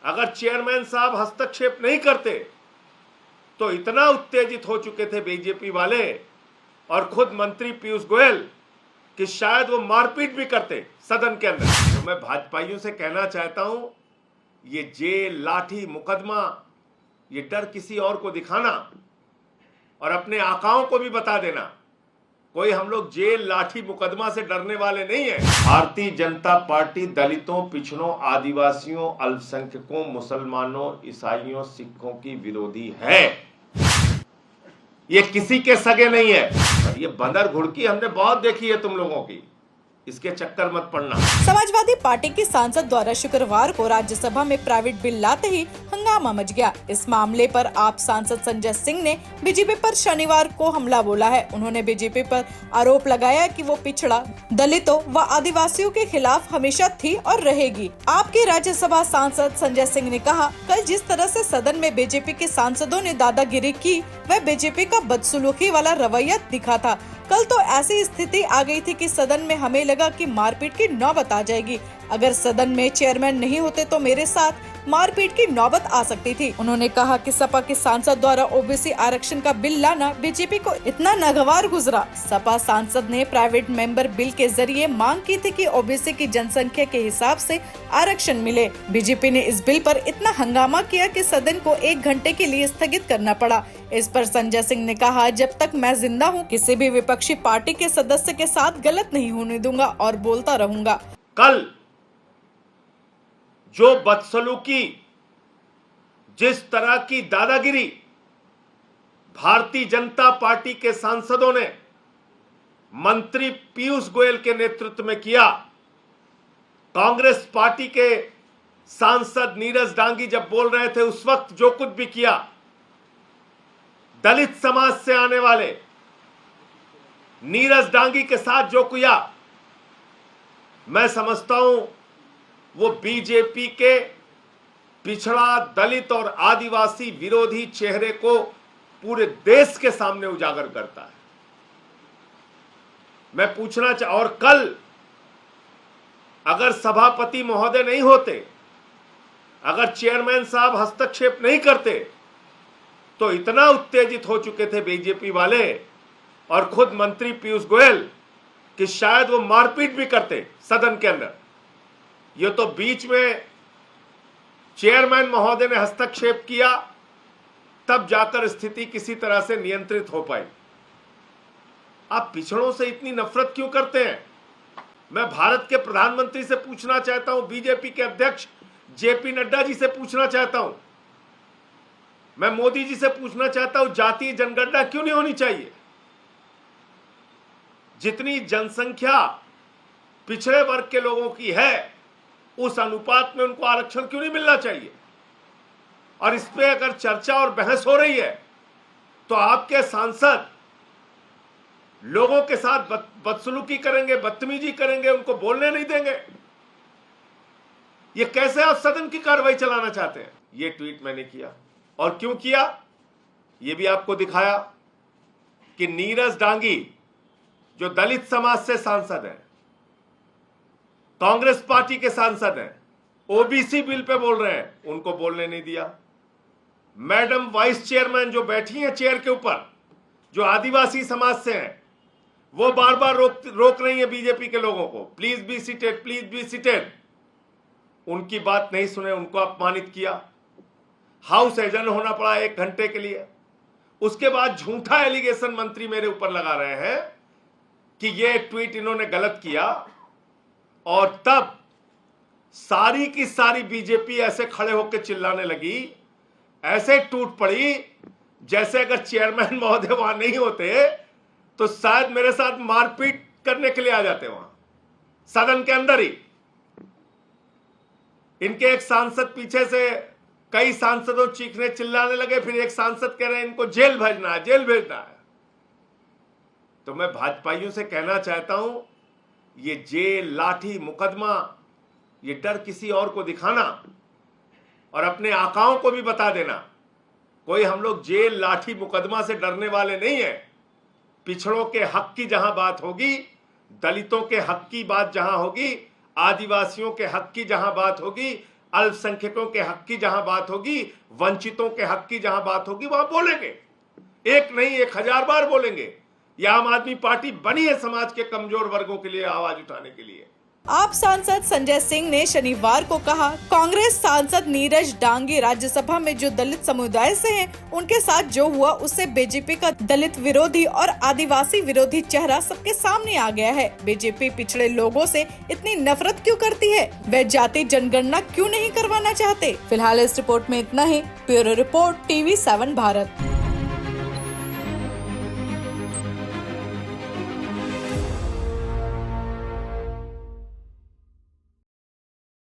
अगर चेयरमैन साहब हस्तक्षेप नहीं करते तो इतना उत्तेजित हो चुके थे बीजेपी वाले और खुद मंत्री पीयूष गोयल कि शायद वो मारपीट भी करते सदन के अंदर। तो मैं भाजपाइयों से कहना चाहता हूं, ये जेल, लाठी, मुकदमा, ये डर किसी और को दिखाना और अपने आकाओं को भी बता देना, कोई हम लोग जेल, लाठी, मुकदमा से डरने वाले नहीं है। भारतीय जनता पार्टी दलितों, पिछड़ों, आदिवासियों, अल्पसंख्यकों, मुसलमानों, ईसाइयों, सिखों की विरोधी है। ये किसी के सगे नहीं है। ये बंदर घुड़की हमने बहुत देखी है तुम लोगों की, इसके चक्कर मत पड़ना। समाजवादी पार्टी के सांसद द्वारा शुक्रवार को राज्यसभा में प्राइवेट बिल लाते ही हंगामा मच गया। इस मामले पर आप सांसद संजय सिंह ने बीजेपी पर शनिवार को हमला बोला है। उन्होंने बीजेपी पर आरोप लगाया कि वो पिछड़ा, दलितों व आदिवासियों के खिलाफ हमेशा थी और रहेगी। आपके राज्यसभा सांसद संजय सिंह ने कहा, कल जिस तरह से सदन में बीजेपी के सांसदों ने दादागिरी की, वह बीजेपी का बदसलूकी वाला रवैया दिखा था। कल तो ऐसी स्थिति आ गई थी कि सदन में हमें लगा कि मारपीट की नौबत आ जाएगी। अगर सदन में चेयरमैन नहीं होते तो मेरे साथ मारपीट की नौबत आ सकती थी। उन्होंने कहा कि सपा के सांसद द्वारा ओबीसी आरक्षण का बिल लाना बीजेपी को इतना नागवार गुजरा। सपा सांसद ने प्राइवेट मेंबर बिल के जरिए मांग की थी कि ओबीसी की जनसंख्या के हिसाब से आरक्षण मिले। बीजेपी ने इस बिल पर इतना हंगामा किया कि सदन को 1 घंटे के लिए स्थगित करना पड़ा। इस पर संजय सिंह ने कहा, जब तक मैं जिंदा हूँ किसी भी विपक्षी पार्टी के सदस्य के साथ गलत नहीं होने दूंगा और बोलता रहूंगा। कल जो बदसलूकी, जिस तरह की दादागिरी भारतीय जनता पार्टी के सांसदों ने मंत्री पीयूष गोयल के नेतृत्व में किया, कांग्रेस पार्टी के सांसद नीरज डांगी जब बोल रहे थे उस वक्त जो कुछ भी किया, दलित समाज से आने वाले नीरज डांगी के साथ जो किया, मैं समझता हूं वो बीजेपी के पिछड़ा, दलित और आदिवासी विरोधी चेहरे को पूरे देश के सामने उजागर करता है। मैं पूछना और कल अगर सभापति महोदय नहीं होते, अगर चेयरमैन साहब हस्तक्षेप नहीं करते तो इतना उत्तेजित हो चुके थे बीजेपी वाले और खुद मंत्री पीयूष गोयल कि शायद वो मारपीट भी करते सदन के अंदर। ये तो बीच में चेयरमैन महोदय ने हस्तक्षेप किया, तब जाकर स्थिति किसी तरह से नियंत्रित हो पाई। आप पिछड़ों से इतनी नफरत क्यों करते हैं? मैं भारत के प्रधानमंत्री से पूछना चाहता हूं, बीजेपी के अध्यक्ष जेपी नड्डा जी से पूछना चाहता हूं, मैं मोदी जी से पूछना चाहता हूं, जातीय जनगणना क्यों नहीं होनी चाहिए? जितनी जनसंख्या पिछड़े वर्ग के लोगों की है उस अनुपात में उनको आरक्षण क्यों नहीं मिलना चाहिए? और इस पे अगर चर्चा और बहस हो रही है तो आपके सांसद लोगों के साथ बदसलूकी करेंगे, बदतमीजी करेंगे, उनको बोलने नहीं देंगे। ये कैसे आप सदन की कार्रवाई चलाना चाहते हैं? ये ट्वीट मैंने किया और क्यों किया ये भी आपको दिखाया कि नीरज डांगी जो दलित समाज से सांसद हैं, कांग्रेस पार्टी के सांसद हैं, ओबीसी बिल पे बोल रहे हैं, उनको बोलने नहीं दिया। मैडम वाइस चेयरमैन जो बैठी हैं चेयर के ऊपर, जो आदिवासी समाज से हैं, वो बार बार रोक रही है बीजेपी के लोगों को, please be seated, please be seated. उनकी बात नहीं सुने, उनको अपमानित किया, हाउस एजेंट होना पड़ा 1 घंटे के लिए। उसके बाद झूठा एलिगेशन मंत्री मेरे ऊपर लगा रहे हैं कि ये ट्वीट इन्होंने गलत किया, और तब सारी की सारी बीजेपी ऐसे खड़े होकर चिल्लाने लगी, ऐसे टूट पड़ी जैसे अगर चेयरमैन महोदय वहां नहीं होते तो शायद मेरे साथ मारपीट करने के लिए आ जाते वहां सदन के अंदर ही। इनके एक सांसद पीछे से कई सांसदों चीखने चिल्लाने लगे, फिर एक सांसद कह रहे हैं इनको जेल भेजना है, जेल भेजना है। तो मैं भाजपाइयों से कहना चाहता हूं, ये जेल, लाठी, मुकदमा, ये डर किसी और को दिखाना और अपने आकाओं को भी बता देना, कोई हम लोग जेल, लाठी, मुकदमा से डरने वाले नहीं है। पिछड़ों के हक की जहां बात होगी, दलितों के हक की बात जहां होगी, आदिवासियों के हक की जहां बात होगी, अल्पसंख्यकों के हक की जहां बात होगी, वंचितों के हक की जहां बात होगी, वहां बोलेंगे। एक नहीं 1000 बार बोलेंगे। यह आम आदमी पार्टी बनी है समाज के कमजोर वर्गों के लिए आवाज उठाने के लिए। आप सांसद संजय सिंह ने शनिवार को कहा, कांग्रेस सांसद नीरज डांगी राज्यसभा में जो दलित समुदाय से हैं, उनके साथ जो हुआ उससे बीजेपी का दलित विरोधी और आदिवासी विरोधी चेहरा सबके सामने आ गया है। बीजेपी पिछड़े लोगों से इतनी नफरत क्यों करती है? वे जाति जनगणना क्यों नहीं करवाना चाहते? फिलहाल इस रिपोर्ट में इतना ही। Bureau report TV7 Bharat.